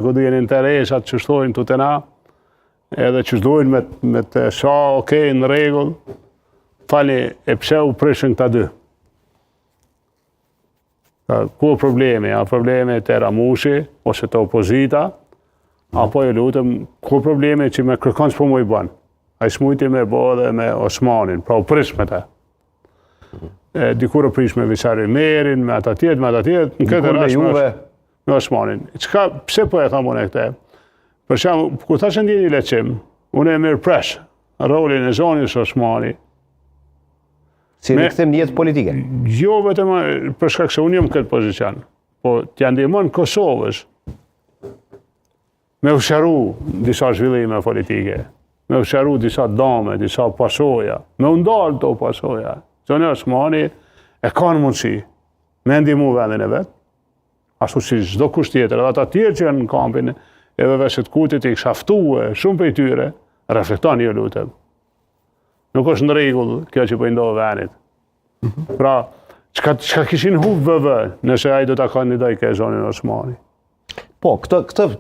Këtë jenë interesat që shtojnë të na, edhe që shdojnë me të sha, okej, në regull, fali e pse u prishën këta dy. Ku problemi? A problemi të Ramushi, ose të opozita, apo e lutëm, ku problemi që me kërkon s'po mu i banë. A i smujti me bo dhe me Osmanin, pra u prish me ta. Dikur u prish me Visari Merin, me ata tjetë, në këtë rrasë me Osmanin. Pse po e tham unë e këte? Për shemë, kur ta që ndjeni leqim, unë e mirë presh rolin e zonis Osmani. Si rikëthim një jetë politike? Jo vetëm për shkak se unë jam këtë pozicion, po t'ja ndihmon Kosovës me usharu disa zhvillime politike, me usharu disa dame, disa pasoja, me undalë të pasoja. Zoni Osmani e kanë mundësi me ndihmu vendin e vetë, ashtu si çdo kusht tjetër, edhe ata tjerë që janë në kampin e Vevesit Kutit i kshaftue, shumë për i tyre, reflektoni ju lutem. Nuk është në rregull kjo që po i ndodh vendit. Pra, çka kishin humbë VV nëse ai do ta kandidoj ke zonin Osmani? Po, këtë